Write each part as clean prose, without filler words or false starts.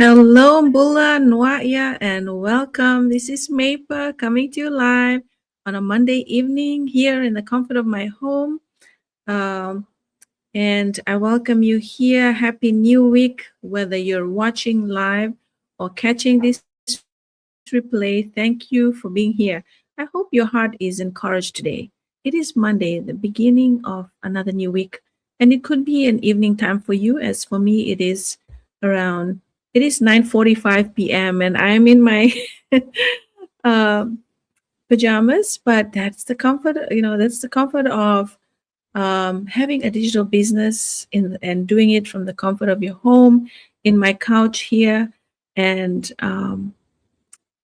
Hello, Mbula, Nwaya, and welcome. This is Maper coming to you live on a Monday evening here in the comfort of my home. Um, and I welcome you here. Happy New Week, whether you're watching live or catching this replay. Thank you for being here. I hope your heart is encouraged today. It is Monday, the beginning of another new week, and it could be an evening time for you. As for me, around it is 9:45 p.m. and I'm in my um pajamas, but that's the comfort of having a digital business and doing it from the comfort of your home in my couch here. And um,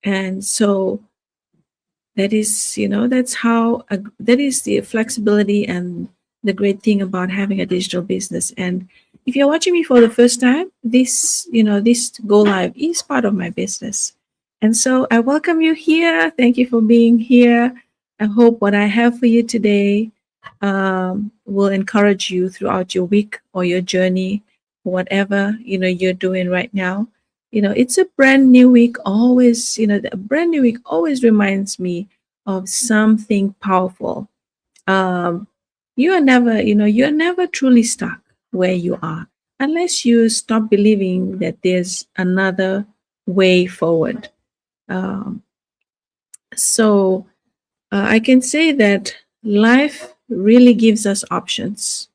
and so that is the flexibility and the great thing about having a digital business. And if you're watching me for the first time, this go live is part of my business. And so I welcome you here. Thank you for being here. I hope what I have for you today will encourage you throughout your week or your journey, whatever you're doing right now. It's a brand new week. Always, a brand new week always reminds me of something powerful. Um, you're never truly stuck where you are unless you stop believing that there's another way forward. Um, so I can say that life really gives us options.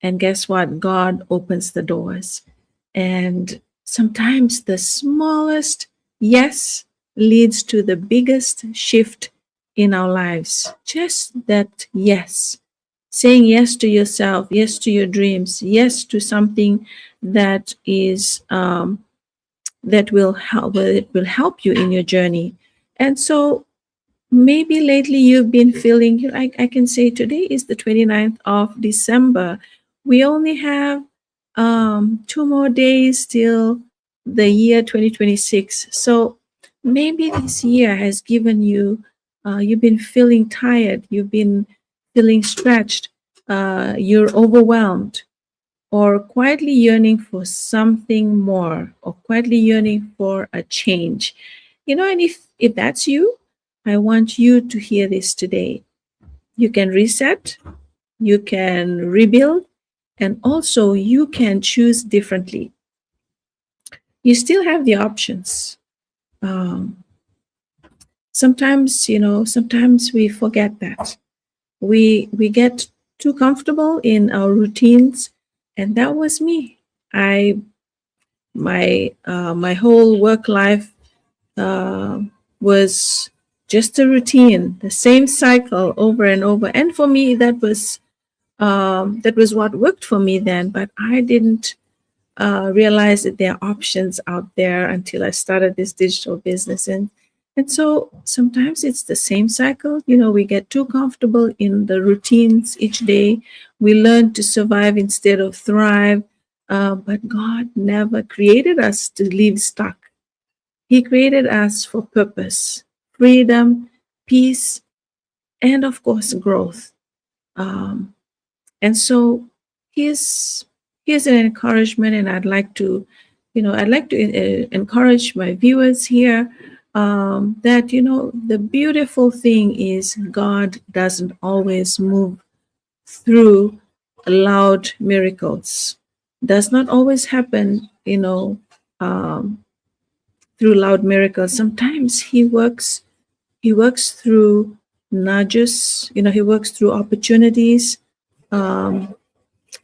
And guess what? God opens the doors. And sometimes the smallest yes leads to the biggest shift in our lives. Just that yes. Saying yes to yourself, yes to your dreams, yes to something that is that will help you in your journey. And so maybe lately you've been feeling, I can say today is the 29th of December. We only have 2 more days till the year 2026. So maybe this year has given you, you've been feeling tired, you've been feeling stretched, you're overwhelmed, or quietly yearning for something more, or quietly yearning for a change. And if that's you, I want you to hear this today. You can reset, you can rebuild, and also you can choose differently. You still have the options. Um, sometimes we forget that. We get too comfortable in our routines, and that was me. I my whole work life uh, was just a routine, the same cycle over and over. And for me, that was what worked for me then. But I didn't realize that there are options out there until I started this digital business. And so sometimes it's the same cycle. We get too comfortable in the routines each day. We learn to survive instead of thrive. But God never created us to live stuck. He created us for purpose, freedom, peace, and of course, growth. Um, and so here's here's an encouragement, and I'd like to encourage my viewers here that the beautiful thing is God doesn't always move through loud miracles. Does not always happen, um, through loud miracles. Sometimes he works through nudges. He works through opportunities, um,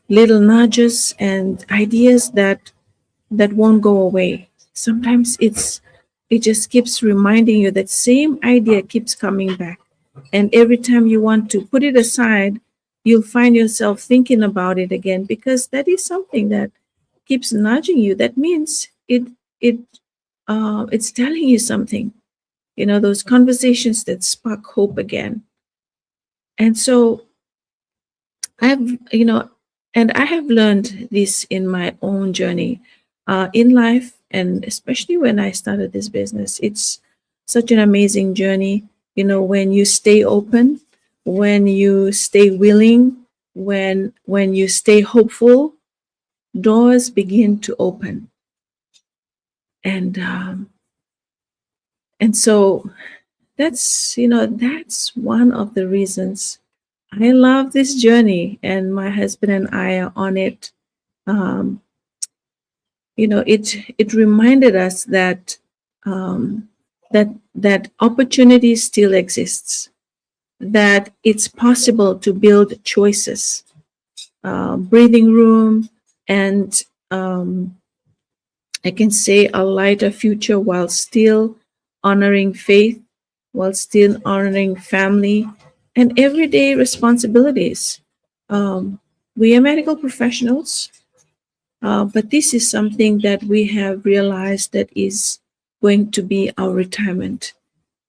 little nudges and ideas that won't go away. Sometimes it just keeps reminding you that same idea keeps coming back. And every time you want to put it aside, you'll find yourself thinking about it again, because that is something that keeps nudging you. That means it's telling you something. Those conversations that spark hope again. And so I've, you know, and I have learned this in my own journey in life, and especially when I started this business. It's such an amazing journey, when you stay open, when you stay willing, when you stay hopeful, doors begin to open. and and so that's one of the reasons I love this journey, and my husband and I are on it. um, it reminded us that um, that opportunity still exists, that it's possible to build choices, breathing room, and I can say a lighter future while still honoring faith, while still honoring family and everyday responsibilities. Um, we are medical professionals, but this is something that we have realized that is going to be our retirement.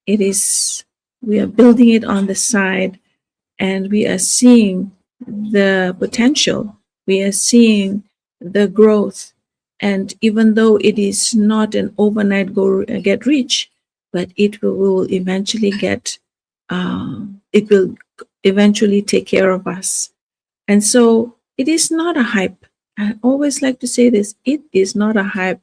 It is, we are building it on the side, and we are seeing the potential. We are seeing the growth. And even though it is not an overnight go get rich, but will eventually it will eventually take care of us. And so it is not a hype. I always like to say this, it is not a hype.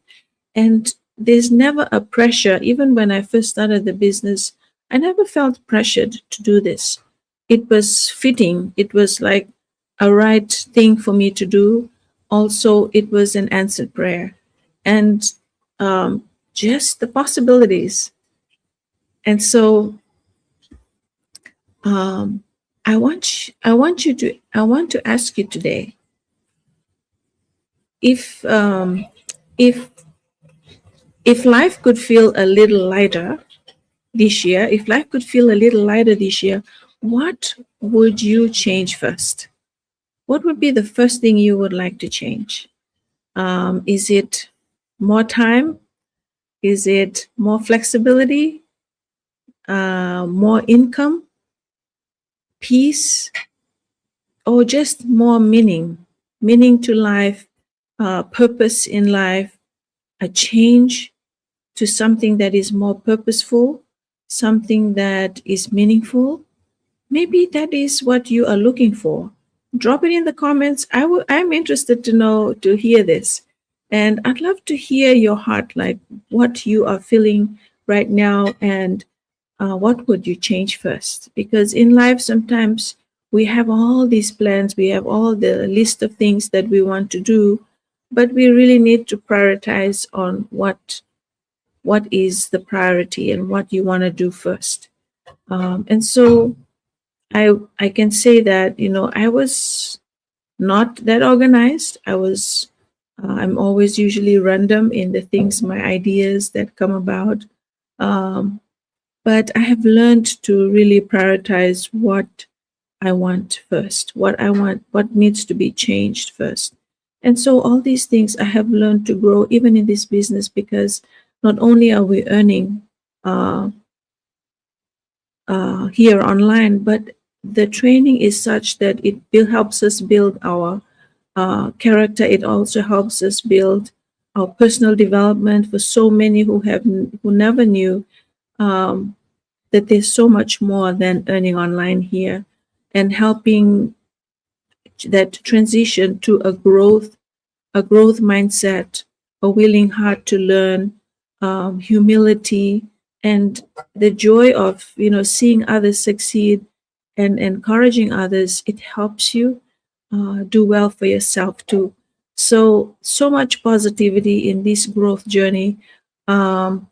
And there's never a pressure. Even when I first started the business, I never felt pressured to do this. It was fitting. It was like a right thing for me to do. Also, it was an answered prayer. And just the possibilities. And so um, I want to ask you today if if if life could feel a little lighter this year, if life could feel a little lighter this year, what would you change first? What would be the first thing you would like to change? Is it more time? Is it more flexibility? More income? Peace? Or just more meaning? Meaning to life, purpose in life, a change to something that is more purposeful, something that is meaningful. Maybe that is what you are looking for. Drop it in the comments. I'm interested to know, to hear this. And I'd love to hear your heart, like what you are feeling right now, and what would you change first? Because in life, sometimes we have all these plans, we have all the list of things that we want to do, but we really need to prioritize on what is the priority and what you want to do first. And so I can say that I was not that organized. I'm always usually random in the things, my ideas that come about. Um, but I have learned to really prioritize what I want first, what needs to be changed first. And so all these things I have learned to grow even in this business, because not only are we earning uh, here online, but the training is such that helps us build our character. It also helps us build our personal development for so many who never knew um, that there's so much more than earning online here, and helping that transition to a growth mindset, a willing heart to learn, humility, and the joy of seeing others succeed and encouraging others. It helps you do well for yourself too. So much positivity in this growth journey, um,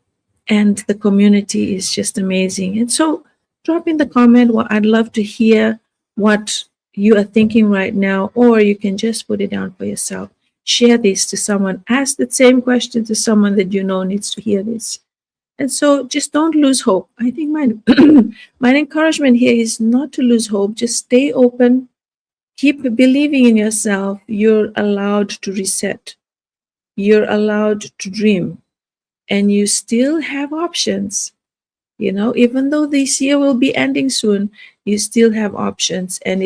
and the community is just amazing. And so, drop in the comment. What I'd love to hear what you are thinking right now, or you can just put it down for yourself. Share this to someone. Ask the same question to someone that you know needs to hear this. And so, just don't lose hope. I think my my encouragement here is not to lose hope. Just stay open. Keep believing in yourself. You're allowed to reset. You're allowed to dream, and you still have options. Even though this year will be ending soon, you still have options. And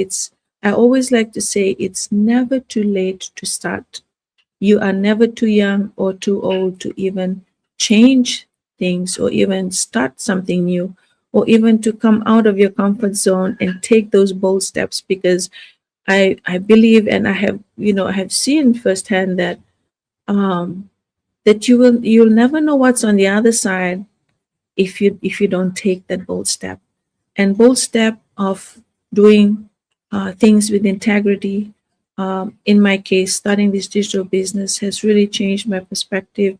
I always like to say, it's never too late to start. You are never too young or too old to even change things, or even start something new, or even to come out of your comfort zone and take those bold steps. Because I believe, and I have seen firsthand that um that you'll never know what's on the other side if you don't take that bold step. And bold step of doing things with integrity. In my case, starting this digital business has really changed my perspective,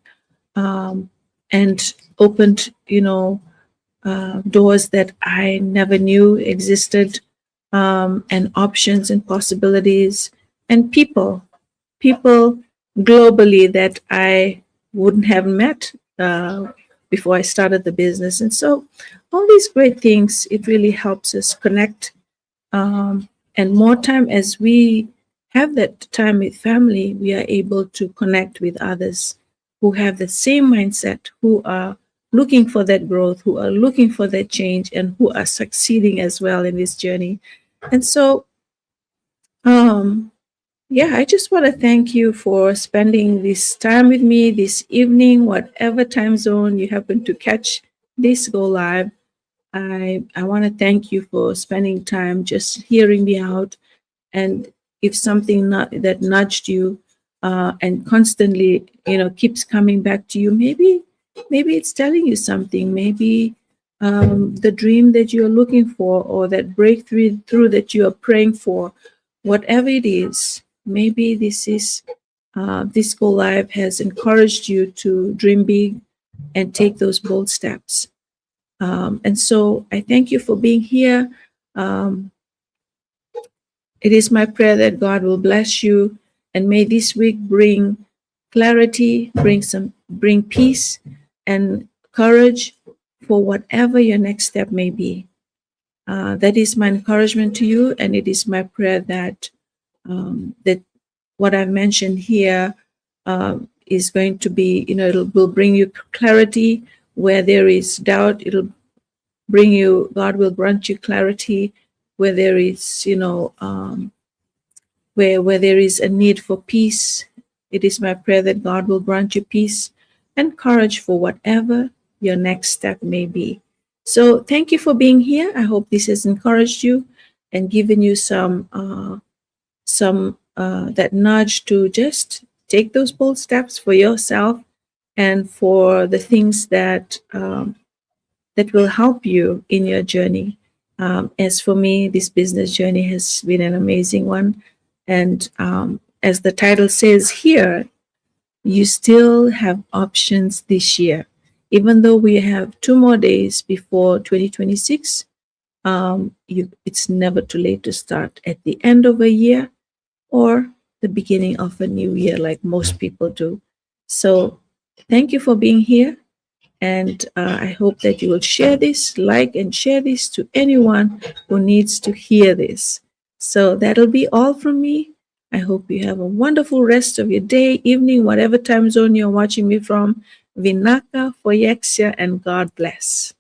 and opened, doors that I never knew existed, and options and possibilities, and people globally that I wouldn't have met before I started the business. And so, all these great things, it really helps us connect. And more time as we have that time with family, we are able to connect with others who have the same mindset, who are looking for that growth, who are looking for that change, and who are succeeding as well in this journey. And so, um, yeah, I just want to thank you for spending this time with me this evening, whatever time zone you happen to catch this go live. I want to thank you for spending time just hearing me out. And if something that nudged you, and constantly, keeps coming back to you, maybe it's telling you something. Maybe the dream that you're looking for, or that breakthrough through that you are praying for, whatever it is, maybe this go live has encouraged you to dream big and take those bold steps. And so I thank you for being here. Um, it is my prayer that God will bless you, and may this week bring clarity, bring peace and courage for whatever your next step may be. That is my encouragement to you, and it is my prayer that that what I've mentioned here is going to be, it will bring you clarity where there is doubt. God will grant you clarity where there is, where there is a need for peace. It is my prayer that God will grant you peace and courage for whatever your next step may be. So thank you for being here. I hope this has encouraged you and given you some that nudge to just take those bold steps for yourself and for the things that that will help you in your journey. As for me, this business journey has been an amazing one. And as the title says here, you still have options this year. Even though we have 2 more days before 2026, it's never too late to start at the end of a year or the beginning of a new year, like most people do. So, thank you for being here. And I hope that you will share this, like and share this to anyone who needs to hear this. So that'll be all from me. I hope you have a wonderful rest of your day, evening, whatever time zone you're watching me from. Vinaka, Foyexia, and God bless.